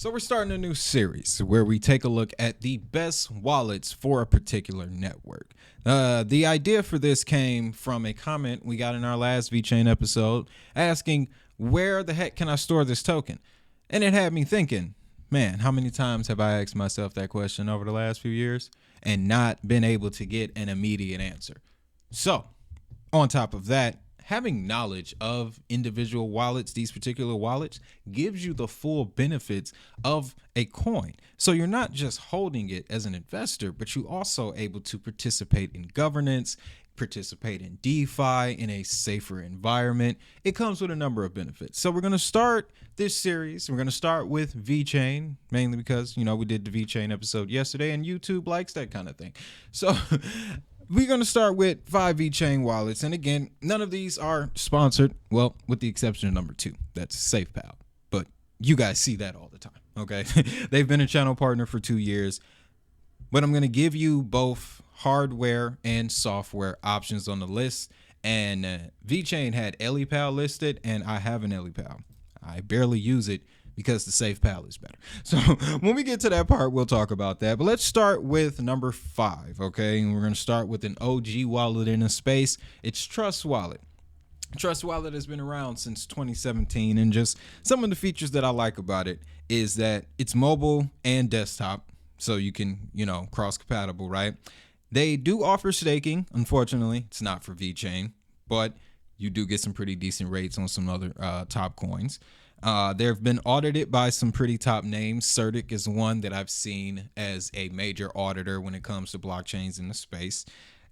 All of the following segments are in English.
So we're starting a new series where we take a look at the best wallets for a particular network. The idea for this came from a comment we got in our last Vechain episode asking, where the heck can I store this token? And it had me thinking, man, how many times have I asked myself that question over the last few years and not been able to get an immediate answer? So on top of that, having knowledge of individual wallets, these particular wallets, gives you the full benefits of a coin. So you're not just holding it as an investor, but you also able to participate in governance, participate in DeFi in a safer environment. It comes with a number of benefits. So we're going to start this series. We're going to start with Vechain, mainly because, we did the Vechain episode yesterday and YouTube likes that kind of thing. So we're going to start with 5 Vechain wallets. And again, none of these are sponsored. Well, with the exception of number 2. That's SafePal. But you guys see that all the time. Okay. They've been a channel partner for 2 years. But I'm going to give you both hardware and software options on the list. And Vechain had EliPal listed, and I have an EliPal. I barely use it because the SafePal is better. So when we get to that part, we'll talk about that. But let's start with number 5, okay? And we're going to start with an OG wallet in a space. It's Trust Wallet. Trust Wallet has been around since 2017, and just some of the features that I like about it is that it's mobile and desktop, so you can, cross-compatible, right? They do offer staking. Unfortunately, it's not for Vechain, but you do get some pretty decent rates on some other top coins. They've been audited by some pretty top names. Certic is one that I've seen as a major auditor when it comes to blockchains in the space.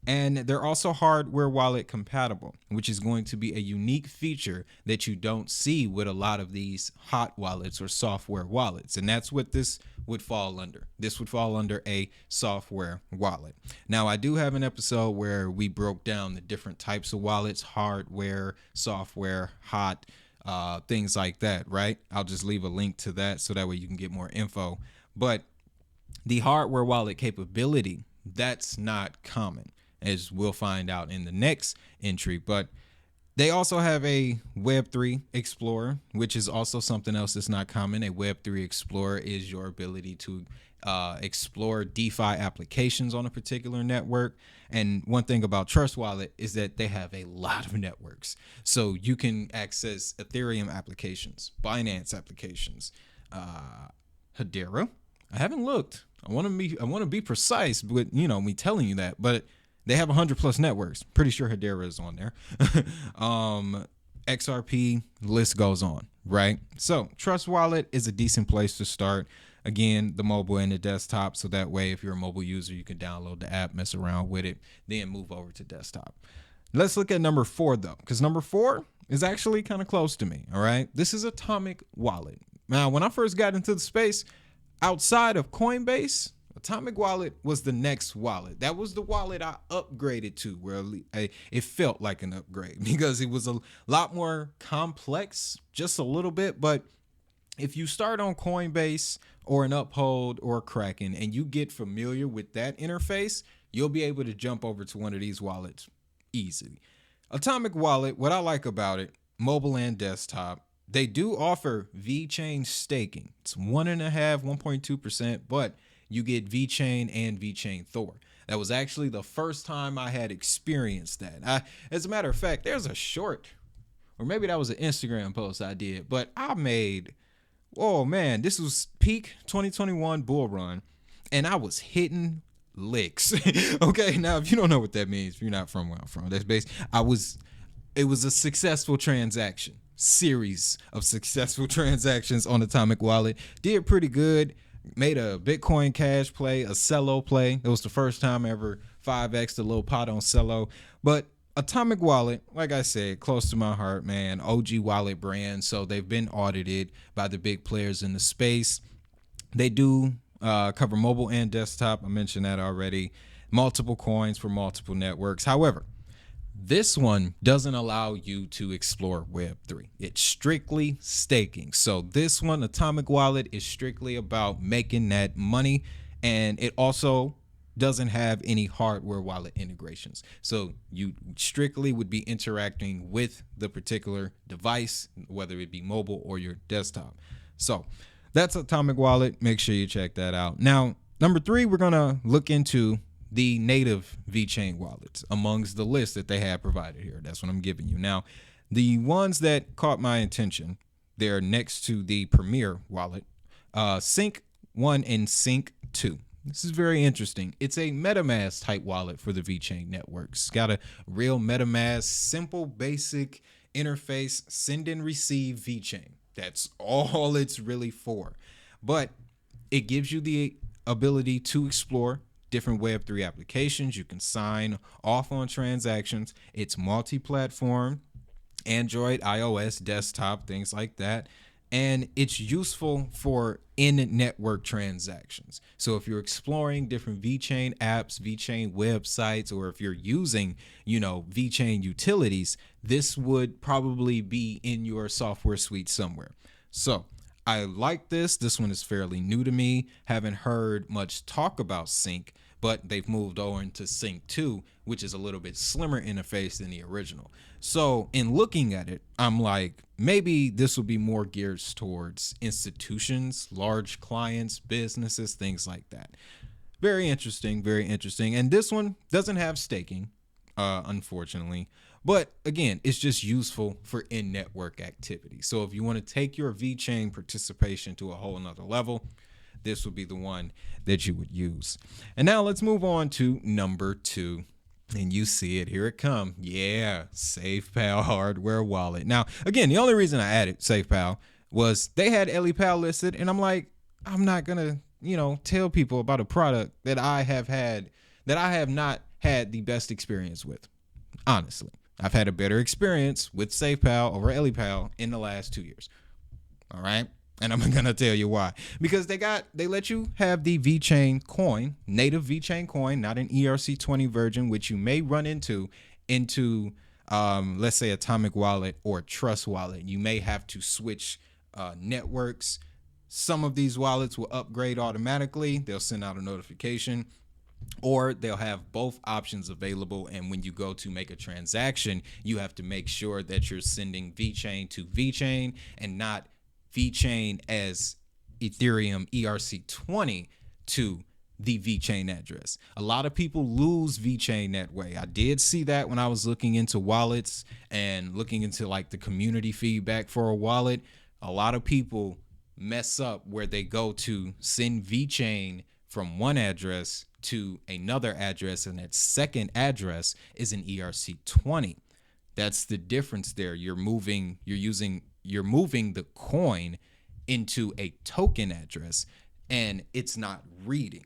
And they're also hardware wallet compatible, which is going to be a unique feature that you don't see with a lot of these hot wallets or software wallets. And that's what this would fall under. This would fall under a software wallet. Now, I do have an episode where we broke down the different types of wallets, hardware, software, hot, things like that, right? I'll just leave a link to that so that way you can get more info. But the hardware wallet capability, that's not common, as we'll find out in the next entry. But they also have a Web3 Explorer, which is also something else that's not common. A Web3 Explorer is your ability to explore DeFi applications on a particular network. And one thing about Trust Wallet is that they have a lot of networks. So you can access Ethereum applications, Binance applications, Hedera. I haven't looked. I want to be precise with, me telling you that, but they have 100+ networks. Pretty sure Hedera is on there. XRP, list goes on, right? So Trust Wallet is a decent place to start. Again, the mobile and the desktop. So that way, if you're a mobile user, you can download the app, mess around with it, then move over to desktop. Let's look at number 4, though, because number 4 is actually kind of close to me. All right. This is Atomic Wallet. Now, when I first got into the space, outside of Coinbase, Atomic Wallet was the next wallet. That was the wallet I upgraded to, where it felt like an upgrade because it was a lot more complex, just a little bit. But if you start on Coinbase or an Uphold or a Kraken and you get familiar with that interface, you'll be able to jump over to one of these wallets easily. Atomic Wallet, what I like about it, mobile and desktop, they do offer Vechain staking. It's 1.2%, but you get Vechain and Vechain Thor. That was actually the first time I had experienced that. As a matter of fact, there's a short, or maybe that was an Instagram post I did, but I made, oh man, this was peak 2021 bull run, and I was hitting licks. Okay, now if you don't know what that means, if you're not from where I'm from, that's based. It was a successful transaction, series of successful transactions on Atomic Wallet. Did pretty good. Made a Bitcoin Cash play, a Cello play. It was the first time I ever 5x the little pot on Cello. But Atomic Wallet, like I said, close to my heart, man. OG wallet brand. So they've been audited by the big players in the space. They do cover mobile and desktop. I mentioned that already. Multiple coins for multiple networks. However, this one doesn't allow you to explore Web3. It's strictly staking. So this one, Atomic Wallet, is strictly about making that money. And it also doesn't have any hardware wallet integrations. So you strictly would be interacting with the particular device, whether it be mobile or your desktop. So that's Atomic Wallet. Make sure you check that out. Now, number 3, we're going to look into the native VeChain wallets amongst the list that they have provided here. That's what I'm giving you. Now, the ones that caught my attention, they're next to the Premier wallet, Sync 1 and Sync 2. This is very interesting. It's a MetaMask type wallet for the VeChain networks. It's got a real MetaMask, simple, basic interface, send and receive VeChain. That's all it's really for. But it gives you the ability to explore different Web3 applications. You can sign off on transactions. It's multi-platform, Android, iOS, desktop, things like that. And it's useful for in-network transactions. So if you're exploring different VeChain apps, VeChain websites, or if you're using, VeChain utilities, this would probably be in your software suite somewhere. So I like this. This one is fairly new to me. Haven't heard much talk about Sync, but they've moved over into Sync 2, which is a little bit slimmer interface than the original. So in looking at it, I'm like, maybe this will be more geared towards institutions, large clients, businesses, things like that. Very interesting, very interesting. And this one doesn't have staking, unfortunately. But again, it's just useful for in-network activity. So if you want to take your VeChain participation to a whole nother level, this would be the one that you would use. And now let's move on to number 2. And you see it, here it come. Yeah, SafePal hardware wallet. Now, again, the only reason I added SafePal was they had EliPal listed, and I'm like, I'm not gonna, tell people about a product that I have not had the best experience with. Honestly, I've had a better experience with SafePal over EliPal in the last 2 years. All right. And I'm going to tell you why. Because they let you have the VeChain coin, native VeChain coin, not an ERC20 version, which you may run into let's say Atomic Wallet or Trust Wallet. You may have to switch networks. Some of these wallets will upgrade automatically. They'll send out a notification, or they'll have both options available. And when you go to make a transaction, you have to make sure that you're sending VeChain to VeChain and not VeChain as Ethereum ERC20 to the VeChain address. A lot of people lose VeChain that way. I did see that when I was looking into wallets and looking into like the community feedback for a wallet. A lot of people mess up where they go to send VeChain from one address to another address, and that second address is an ERC20. That's the difference there. You're moving the coin into a token address, and it's not reading.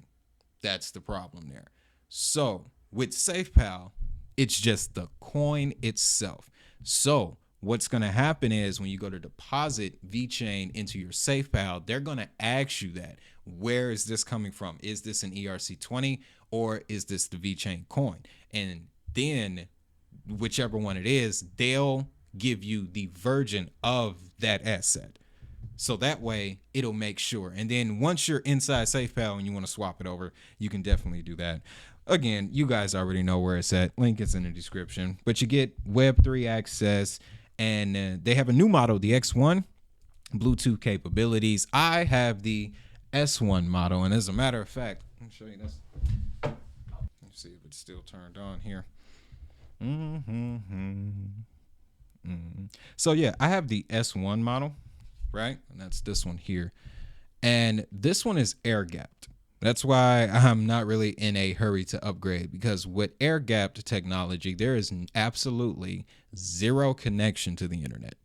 That's the problem there. So with SafePal, it's just the coin itself. So what's going to happen is when you go to deposit VeChain into your SafePal, they're going to ask you that. Where is this coming from? Is this an ERC20 or is this the VeChain coin? And then whichever one it is, they'll give you the version of that asset. So that way it'll make sure. And then once you're inside SafePal and you want to swap it over, you can definitely do that. Again, you guys already know where it's at. Link is in the description. But you get Web3 access, and they have a new model, the X1, Bluetooth capabilities. I have the S1 model, and as a matter of fact, let me show you this. Let's see if it's still turned on here. So yeah, I have the S1 model, right? And that's this one here. And this one is air gapped. That's why I'm not really in a hurry to upgrade, because with air gapped technology, there is absolutely zero connection to the internet,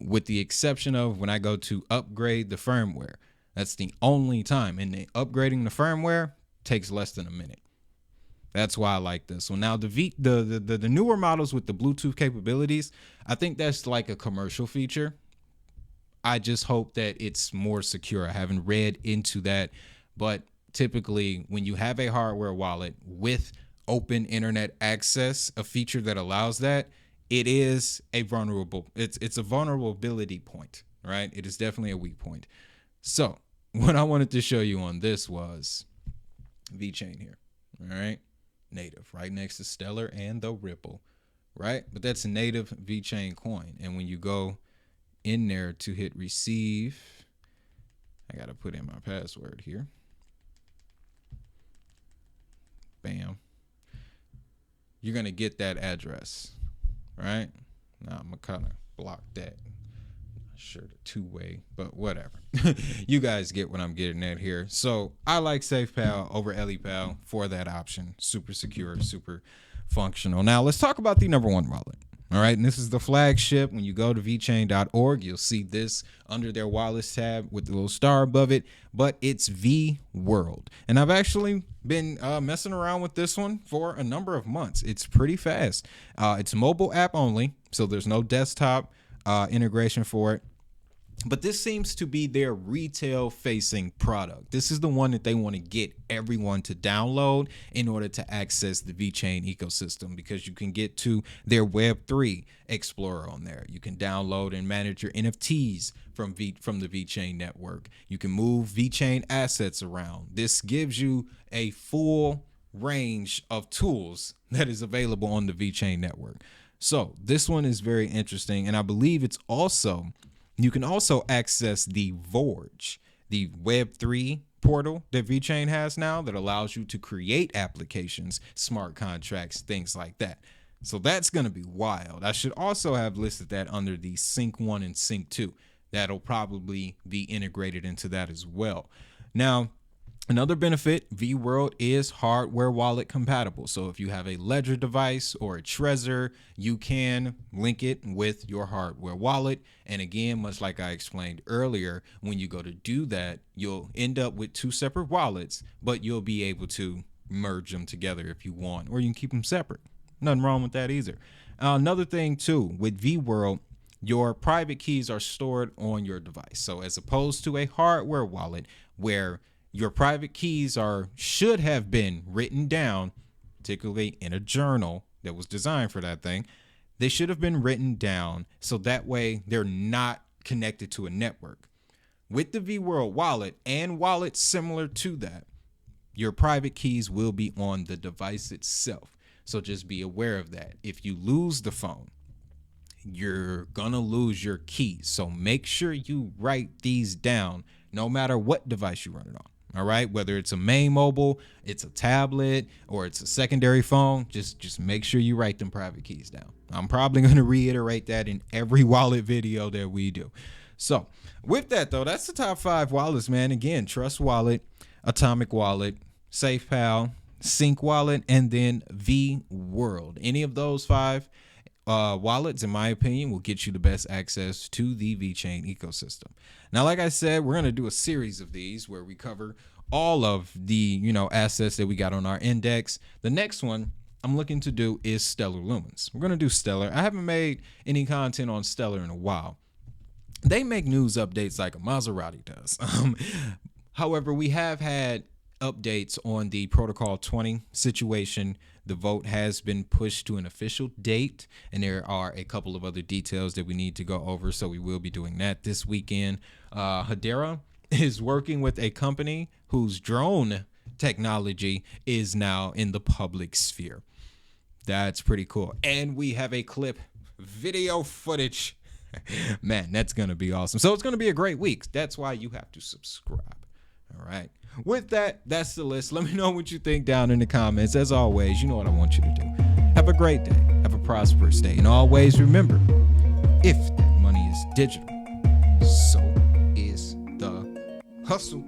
with the exception of when I go to upgrade the firmware. That's the only time. And upgrading the firmware takes less than a minute. That's why I like this one. Now, the newer models with the Bluetooth capabilities, I think that's like a commercial feature. I just hope that it's more secure. I haven't read into that, but typically when you have a hardware wallet with open internet access, a feature that allows that, it is a it's a vulnerability point, right? It is definitely a weak point. So what I wanted to show you on this was VeChain here, all right? Native, right next to Stellar and the Ripple, right? But that's a native VeChain coin. And when you go in there to hit receive, I got to put in my password here. Bam. You're going to get that address, right? Now I'm going to kind of block that. Not sure the two-way, but whatever. You guys get what I'm getting at here. So I like SafePal over LePal for that option. Super secure, super functional. Now let's talk about the number one wallet. All right, and this is the flagship. When you go to vechain.org, you'll see this under their wallets tab with the little star above it, but it's VWorld. And I've actually been messing around with this one for a number of months. It's pretty fast. It's mobile app only, so there's no desktop integration for it. But this seems to be their retail facing product. This is the one that they want to get everyone to download in order to access the Vechain ecosystem, because you can get to their Web3 Explorer on there. You can download and manage your NFTs from the Vechain network. You can move Vechain assets around. This gives you a full range of tools that is available on the Vechain network. So this one is very interesting, and I believe it's also, you can also access the VWorld, the Web3 portal that Vechain has now that allows you to create applications, smart contracts, things like that. So that's going to be wild. I should also have listed that under the Sync 1 and Sync 2. That'll probably be integrated into that as well. Now, another benefit, VWorld is hardware wallet compatible. So if you have a Ledger device or a Trezor, you can link it with your hardware wallet. And again, much like I explained earlier, when you go to do that, you'll end up with two separate wallets, but you'll be able to merge them together if you want, or you can keep them separate. Nothing wrong with that either. Another thing too, with VWorld, your private keys are stored on your device. So as opposed to a hardware wallet where your private keys should have been written down, particularly in a journal that was designed for that thing. They should have been written down so that way they're not connected to a network. With the VWorld wallet and wallets similar to that, your private keys will be on the device itself. So just be aware of that. If you lose the phone, you're gonna lose your keys. So make sure you write these down no matter what device you run it on. All right, whether it's a main mobile, it's a tablet, or it's a secondary phone, just make sure you write them private keys down. I'm probably going to reiterate that in every wallet video that we do. So with that, though, that's the top 5 wallets, man. Again, Trust Wallet, Atomic Wallet, SafePal, Sync Wallet, and then VWorld. Any of those 5 wallets, in my opinion, will get you the best access to the Vechain ecosystem. Now, like I said, we're going to do a series of these where we cover all of the, assets that we got on our index. The next one I'm looking to do is Stellar Lumens. We're going to do Stellar. I haven't made any content on Stellar in a while. They make news updates like a Maserati does. However, we have had updates on the Protocol 20 situation. The vote has been pushed to an official date, and there are a couple of other details that we need to go over, so we will be doing that this weekend. Hedera is working with a company whose drone technology is now in the public sphere. That's pretty cool. And we have a clip, video footage. Man, that's going to be awesome. So it's going to be a great week. That's why you have to subscribe. All right. With that, that's the list. Let me know what you think down in the comments. As always, you know what I want you to do. Have a great day. Have a prosperous day. And always remember, if that money is digital, so is the hustle.